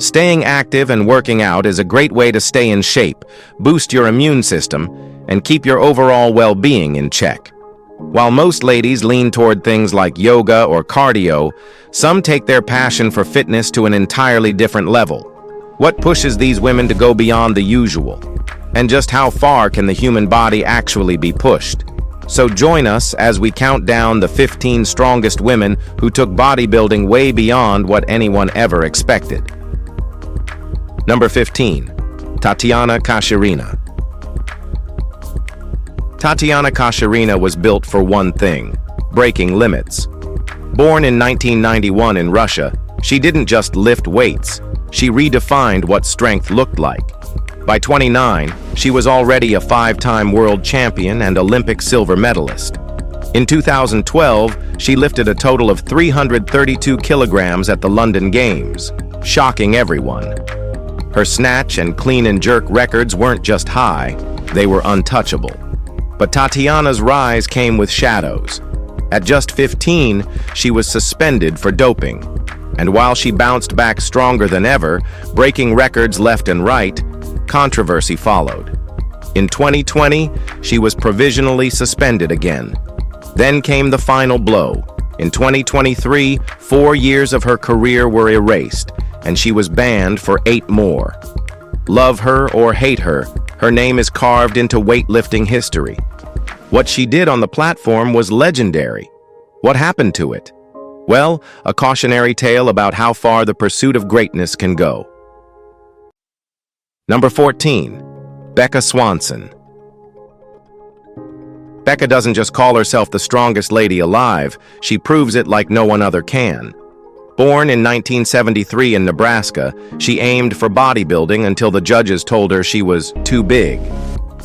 Staying active and working out is a great way to stay in shape, boost your immune system, and keep your overall well-being in check. While most ladies lean toward things like yoga or cardio, some take their passion for fitness to an entirely different level. What pushes these women to go beyond the usual? And just how far can the human body actually be pushed? So join us as we count down the 15 strongest women who took bodybuilding way beyond what anyone ever expected. Number 15. Tatiana Kashirina. Tatiana Kashirina was built for one thing: breaking limits. Born in 1991 in Russia, she didn't just lift weights, she redefined what strength looked like. By 29, she was already a 5-time world champion and Olympic silver medalist. In 2012, she lifted a total of 332 kilograms at the London Games, shocking everyone. Her snatch and clean and jerk records weren't just high, they were untouchable. But Tatiana's rise came with shadows. At just 15, she was suspended for doping. And while she bounced back stronger than ever, breaking records left and right, controversy followed. In 2020, she was provisionally suspended again. Then came the final blow. In 2023, 4 years of her career were erased, and she was banned for 8 more. Love her or hate her, her name is carved into weightlifting history. What she did on the platform was legendary. What happened to it? Well, a cautionary tale about how far the pursuit of greatness can go. Number 14. Becca Swanson. Becca doesn't just call herself the strongest lady alive, she proves it like no one other can. Born in 1973 in Nebraska, she aimed for bodybuilding until the judges told her she was too big.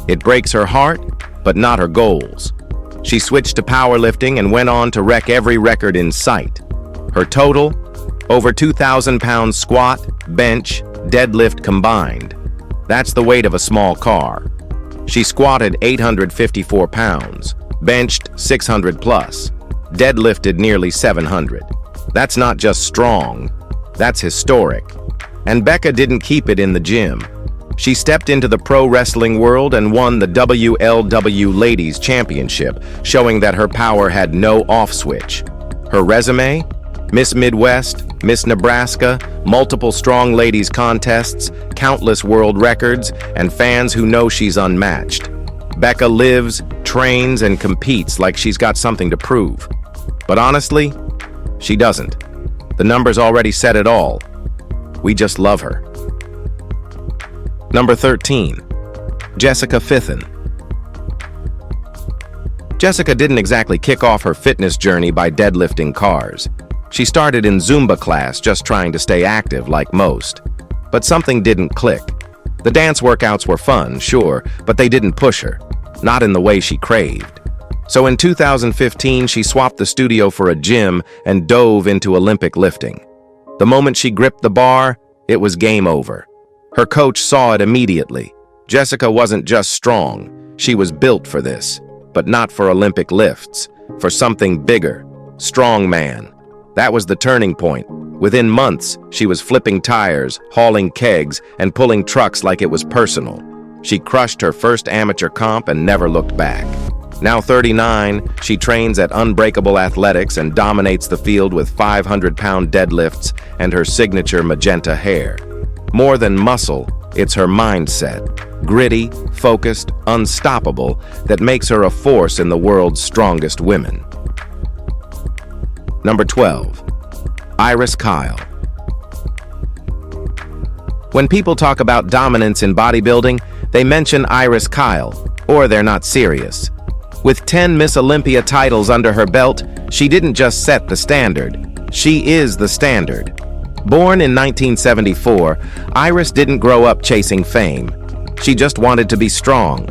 It breaks her heart, but not her goals. She switched to powerlifting and went on to wreck every record in sight. Her total? Over 2,000 pounds squat, bench, deadlift combined. That's the weight of a small car. She squatted 854 pounds, benched 600 plus, deadlifted nearly 700. That's not just strong, that's historic. And Becca didn't keep it in the gym. She stepped into the pro wrestling world and won the WLW Ladies Championship, showing that her power had no off switch. Her resume? Miss Midwest, Miss Nebraska, multiple strong ladies contests, countless world records, and fans who know she's unmatched. Becca lives, trains, and competes like she's got something to prove. But honestly, she doesn't. The numbers already said it all. We just love her. Number 13. Jessica Fithen. Jessica didn't exactly kick off her fitness journey by deadlifting cars. She started in Zumba class just trying to stay active like most. But something didn't click. The dance workouts were fun, sure, but they didn't push her. Not in the way she craved. So in 2015, she swapped the studio for a gym and dove into Olympic lifting. The moment she gripped the bar, it was game over. Her coach saw it immediately. Jessica wasn't just strong, she was built for this, but not for Olympic lifts, for something bigger, strongman. That was the turning point. Within months, she was flipping tires, hauling kegs, and pulling trucks like it was personal. She crushed her first amateur comp and never looked back. Now 39, she trains at Unbreakable Athletics and dominates the field with 500-pound deadlifts and her signature magenta hair. More than muscle, it's her mindset, gritty, focused, unstoppable, that makes her a force in the world's strongest women. Number 12. Iris Kyle. When people talk about dominance in bodybuilding, they mention Iris Kyle, or they're not serious. With 10 Miss Olympia titles under her belt, she didn't just set the standard, she is the standard. Born in 1974, Iris didn't grow up chasing fame. She just wanted to be strong.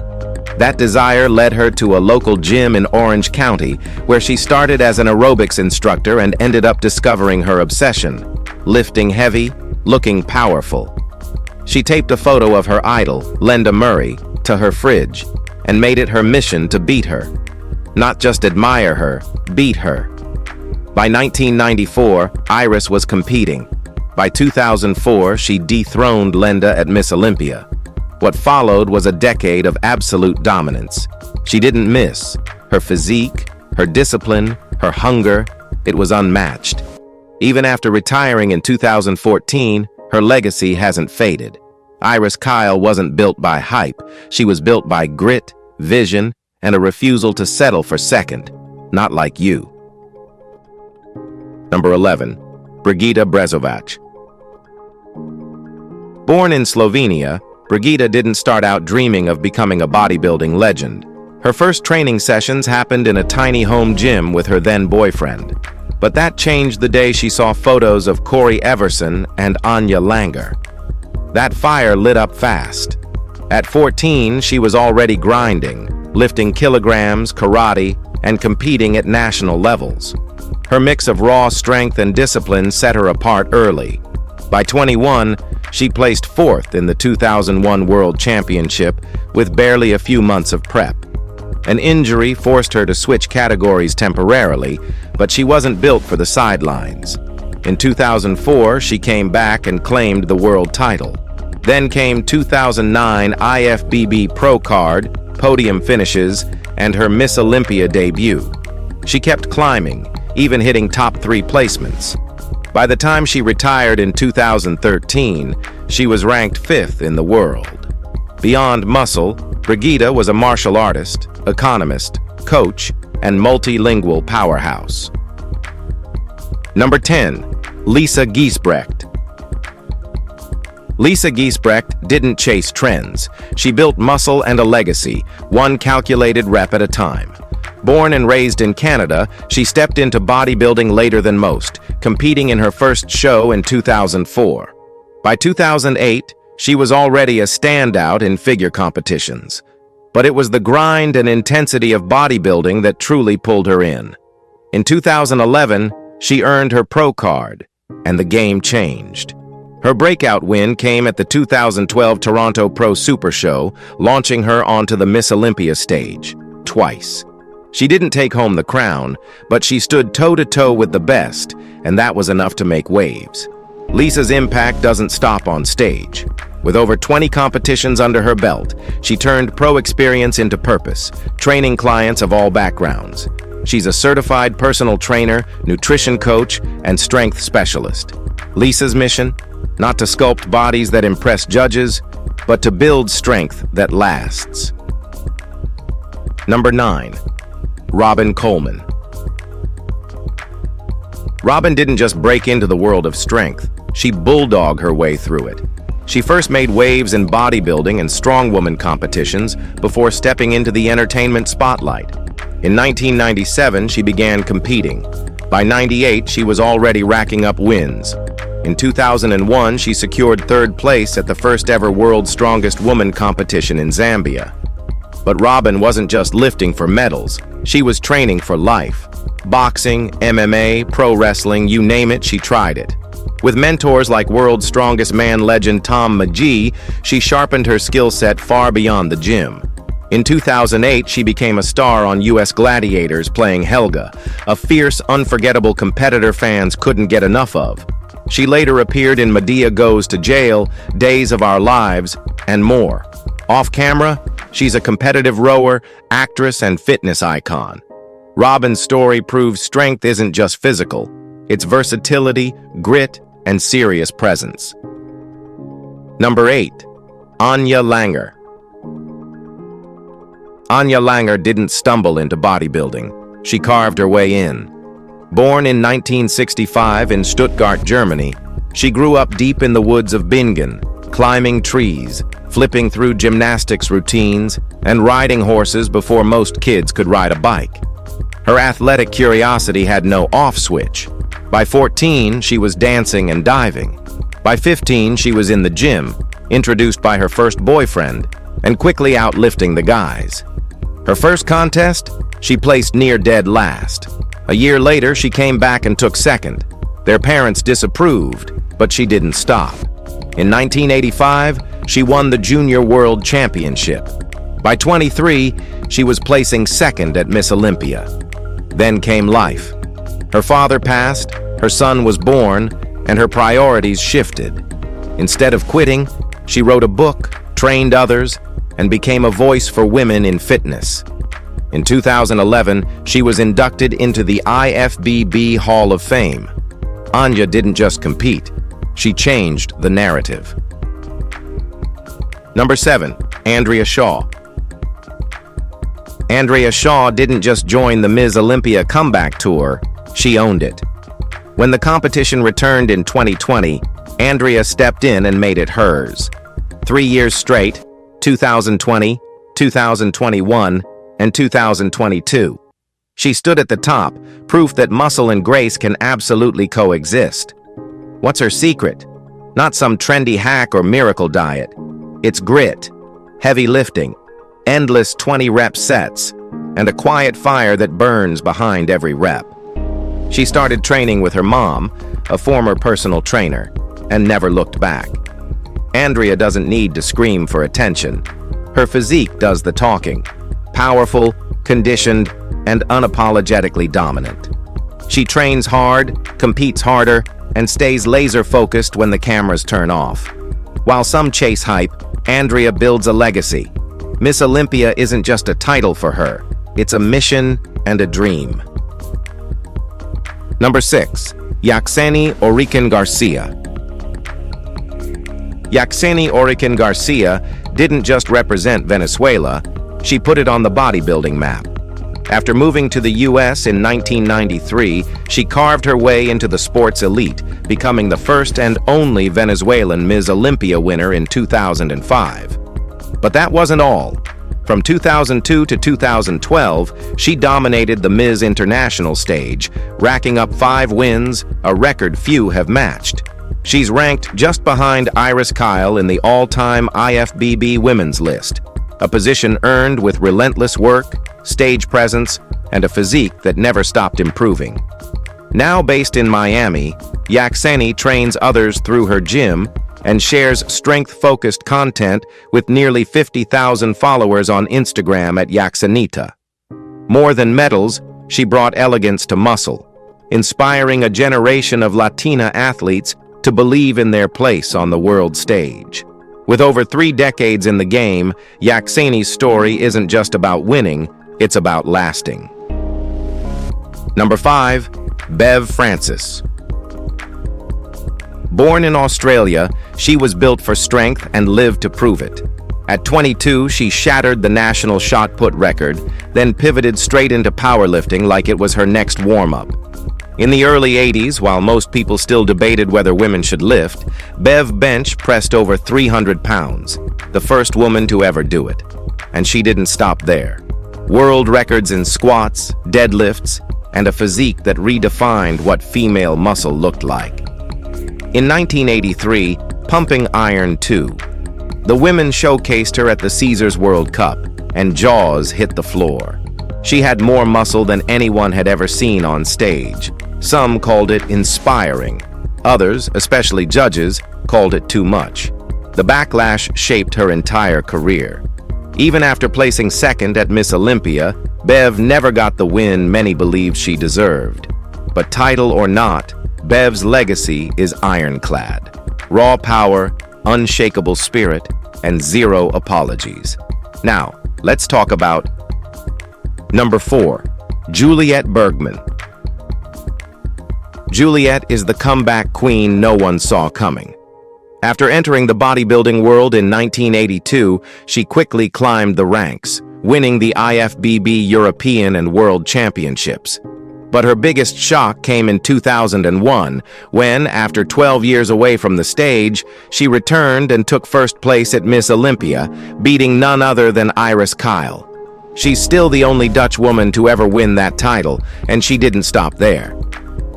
That desire led her to a local gym in Orange County, where she started as an aerobics instructor and ended up discovering her obsession, lifting heavy, looking powerful. She taped a photo of her idol, Linda Murray, to her fridge, and made it her mission to beat her. Not just admire her, beat her. By 1994, Iris was competing. By 2004, she dethroned Lenda at Miss Olympia. What followed was a decade of absolute dominance. She didn't miss. Her physique, her discipline, her hunger, it was unmatched. Even after retiring in 2014, her legacy hasn't faded. Iris Kyle wasn't built by hype. She was built by grit, vision, and a refusal to settle for second. Not like you. Number 11. Brigita Brezovac. Born in Slovenia, Brigita didn't start out dreaming of becoming a bodybuilding legend. Her first training sessions happened in a tiny home gym with her then-boyfriend. But that changed the day she saw photos of Corey Everson and Anja Langer. That fire lit up fast. At 14, she was already grinding, lifting kilograms, karate, and competing at national levels. Her mix of raw strength and discipline set her apart early. By 21, she placed fourth in the 2001 World Championship with barely a few months of prep. An injury forced her to switch categories temporarily, but she wasn't built for the sidelines. In 2004, she came back and claimed the world title. Then came 2009 IFBB Pro Card, podium finishes, and her Miss Olympia debut. She kept climbing, even hitting top 3 placements. By the time she retired in 2013, she was ranked 5th in the world. Beyond muscle, Brigita was a martial artist, economist, coach, and multilingual powerhouse. Number 10. Lisa Giesbrecht. Lisa Giesbrecht didn't chase trends. She built muscle and a legacy, one calculated rep at a time. Born and raised in Canada, she stepped into bodybuilding later than most, competing in her first show in 2004. By 2008, she was already a standout in figure competitions. But it was the grind and intensity of bodybuilding that truly pulled her in. In 2011, she earned her pro card, and the game changed. Her breakout win came at the 2012 Toronto Pro Super Show, launching her onto the Miss Olympia stage, twice. She didn't take home the crown, but she stood toe-to-toe with the best, and that was enough to make waves. Lisa's impact doesn't stop on stage. With over 20 competitions under her belt, she turned pro experience into purpose, training clients of all backgrounds. She's a certified personal trainer, nutrition coach, and strength specialist. Lisa's mission? Not to sculpt bodies that impress judges, but to build strength that lasts. Number 9. Robin Coleman. Robin didn't just break into the world of strength, she bulldogged her way through it. She first made waves in bodybuilding and strongwoman competitions before stepping into the entertainment spotlight. In 1997, she began competing. By 98, she was already racking up wins. In 2001, she secured 3rd place at the first ever World's Strongest Woman competition in Zambia. But Robin wasn't just lifting for medals, she was training for life. Boxing, MMA, pro wrestling, you name it, she tried it. With mentors like World's Strongest Man legend Tom McGee, she sharpened her skill set far beyond the gym. In 2008, she became a star on US Gladiators playing Helga, a fierce, unforgettable competitor fans couldn't get enough of. She later appeared in Medea Goes to Jail, Days of Our Lives, and more. Off camera, she's a competitive rower, actress, and fitness icon. Robin's story proves strength isn't just physical. It's versatility, grit, and serious presence. Number 8. Anja Langer. Anja Langer didn't stumble into bodybuilding. She carved her way in. Born in 1965 in Stuttgart, Germany, she grew up deep in the woods of Bingen, climbing trees, flipping through gymnastics routines, and riding horses before most kids could ride a bike. Her athletic curiosity had no off switch. By 14, she was dancing and diving. By 15, she was in the gym, introduced by her first boyfriend, and quickly outlifting the guys. Her first contest, she placed near dead last. A year later, she came back and took second. Their parents disapproved, but she didn't stop. In 1985, she won the Junior World Championship. By 23, she was placing second at Miss Olympia. Then came life. Her father passed, her son was born, and her priorities shifted. Instead of quitting, she wrote a book, trained others, and became a voice for women in fitness. In 2011, she was inducted into the IFBB Hall of Fame. Anja didn't just compete, she changed the narrative. Number 7. Andrea Shaw. Andrea Shaw didn't just join the Ms. Olympia comeback tour, she owned it. When the competition returned in 2020, Andrea stepped in and made it hers. 3 years straight, 2020, 2021, and 2022. She stood at the top, proof that muscle and grace can absolutely coexist. What's her secret? Not some trendy hack or miracle diet. It's grit, heavy lifting, endless 20-rep sets, and a quiet fire that burns behind every rep. She started training with her mom, a former personal trainer, and never looked back. Andrea doesn't need to scream for attention. Her physique does the talking. Powerful, conditioned, and unapologetically dominant. She trains hard, competes harder, and stays laser-focused when the cameras turn off. While some chase hype, Andrea builds a legacy. Miss Olympia isn't just a title for her, it's a mission and a dream. Number 6. Yaxeni Oriquen-Garcia. Yaxeni Oriquen-Garcia didn't just represent Venezuela, she put it on the bodybuilding map. After moving to the US in 1993, she carved her way into the sports elite, becoming the first and only Venezuelan Ms. Olympia winner in 2005. But that wasn't all. From 2002 to 2012, she dominated the Ms. International stage, racking up 5 wins, a record few have matched. She's ranked just behind Iris Kyle in the all-time IFBB women's list, a position earned with relentless work, stage presence, and a physique that never stopped improving. Now based in Miami, Yaxeni trains others through her gym and shares strength-focused content with nearly 50,000 followers on Instagram at Yaxenita. More than medals, she brought elegance to muscle, inspiring a generation of Latina athletes to believe in their place on the world stage. With over 3 decades in the game, Yaxeni's story isn't just about winning, it's about lasting. Number 5. Bev Francis. Born in Australia, she was built for strength and lived to prove it. At 22, she shattered the national shot put record, then pivoted straight into powerlifting like it was her next warm-up. In the early 80s, while most people still debated whether women should lift, Bev bench pressed over 300 pounds, the first woman to ever do it. And she didn't stop there. World records in squats, deadlifts, and a physique that redefined what female muscle looked like. In 1983, pumping iron 2. The women showcased her at the Caesars World Cup, and jaws hit the floor. She had more muscle than anyone had ever seen on stage. Some called it inspiring. Others, especially judges, called it too much. The backlash shaped her entire career. Even after placing second at Miss Olympia, Bev never got the win many believed she deserved. But title or not, Bev's legacy is ironclad. Raw power, unshakable spirit, and zero apologies. Now, let's talk about Number 4. Juliette Bergmann. Juliette is the comeback queen no one saw coming. After entering the bodybuilding world in 1982, she quickly climbed the ranks, winning the IFBB European and World Championships. But her biggest shock came in 2001, when, after 12 years away from the stage, she returned and took first place at Miss Olympia, beating none other than Iris Kyle. She's still the only Dutch woman to ever win that title, and she didn't stop there.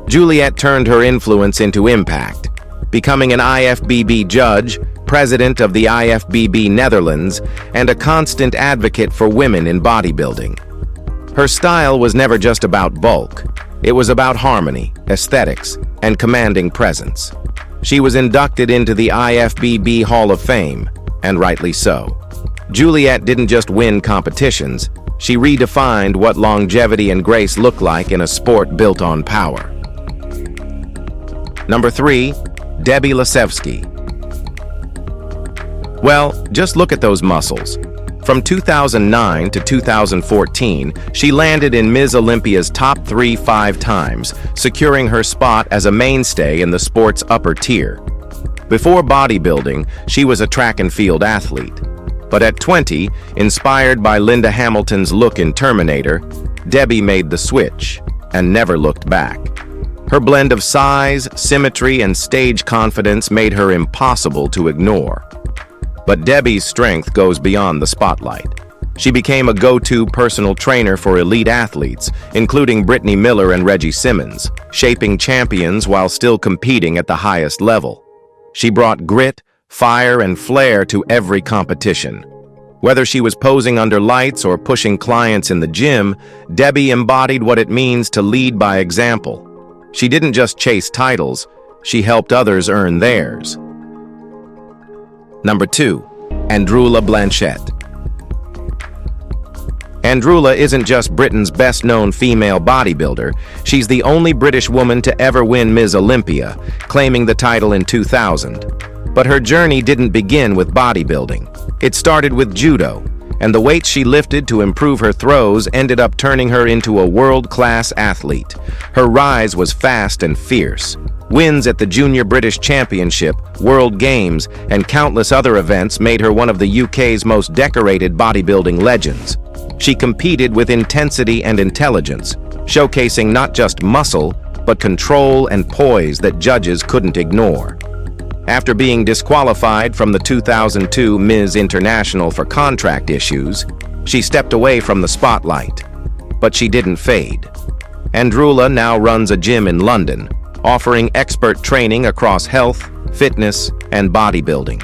Juliette turned her influence into impact, becoming an IFBB judge, president of the IFBB Netherlands, and a constant advocate for women in bodybuilding. Her style was never just about bulk. It was about harmony, aesthetics, and commanding presence. She was inducted into the IFBB Hall of Fame, and rightly so. Juliette didn't just win competitions, she redefined what longevity and grace look like in a sport built on power. Number 3, Debi Laszewski. Well, just look at those muscles. From 2009 to 2014, she landed in Ms. Olympia's top 3 5 times, securing her spot as a mainstay in the sport's upper tier. Before bodybuilding, she was a track and field athlete. But at 20, inspired by Linda Hamilton's look in Terminator, Debi made the switch and never looked back. Her blend of size, symmetry, and stage confidence made her impossible to ignore. But Debi's strength goes beyond the spotlight. She became a go-to personal trainer for elite athletes, including Brittany Miller and Reggie Simmons, shaping champions while still competing at the highest level. She brought grit, fire, and flair to every competition. Whether she was posing under lights or pushing clients in the gym, Debi embodied what it means to lead by example. She didn't just chase titles, she helped others earn theirs. Number 2, Andrulla Blanchette. Andrulla isn't just Britain's best-known female bodybuilder, she's the only British woman to ever win Ms. Olympia, claiming the title in 2000. But her journey didn't begin with bodybuilding. It started with judo, and the weights she lifted to improve her throws ended up turning her into a world-class athlete. Her rise was fast and fierce. Wins at the Junior British Championship, World Games, and countless other events made her one of the UK's most decorated bodybuilding legends. She competed with intensity and intelligence, showcasing not just muscle, but control and poise that judges couldn't ignore. After being disqualified from the 2002 Ms. International for contract issues, she stepped away from the spotlight. But she didn't fade. Andrulla now runs a gym in London, offering expert training across health, fitness, and bodybuilding.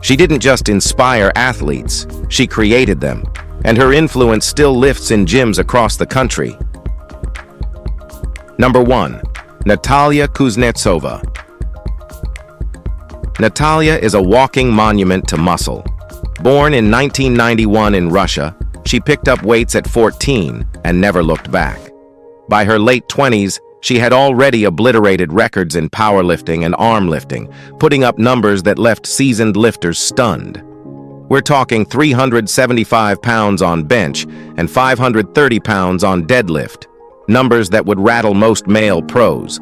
She didn't just inspire athletes, she created them, and her influence still lifts in gyms across the country. Number 1, Natalia Kuznetsova. Natalia is a walking monument to muscle. Born in 1991 in Russia, she picked up weights at 14 and never looked back. By her late 20s, she had already obliterated records in powerlifting and arm lifting, putting up numbers that left seasoned lifters stunned. We're talking 375 pounds on bench and 530 pounds on deadlift, numbers that would rattle most male pros.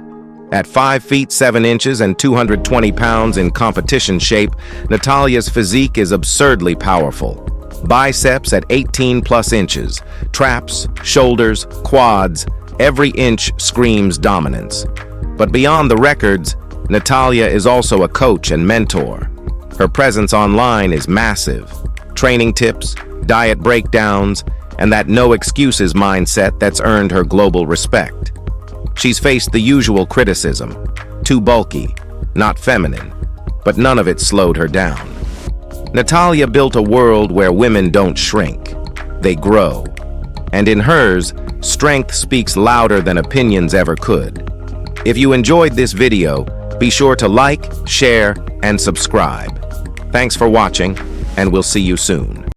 At 5 feet 7 inches and 220 pounds in competition shape, Natalia's physique is absurdly powerful. Biceps at 18 plus inches, traps, shoulders, quads, every inch screams dominance. But beyond the records, Natalia is also a coach and mentor. Her presence online is massive. Training tips, diet breakdowns, and that no excuses mindset that's earned her global respect. She's faced the usual criticism, too bulky, not feminine, but none of it slowed her down. Natalia built a world where women don't shrink, they grow. And in hers, strength speaks louder than opinions ever could. If you enjoyed this video, be sure to like, share, and subscribe. Thanks for watching, and we'll see you soon.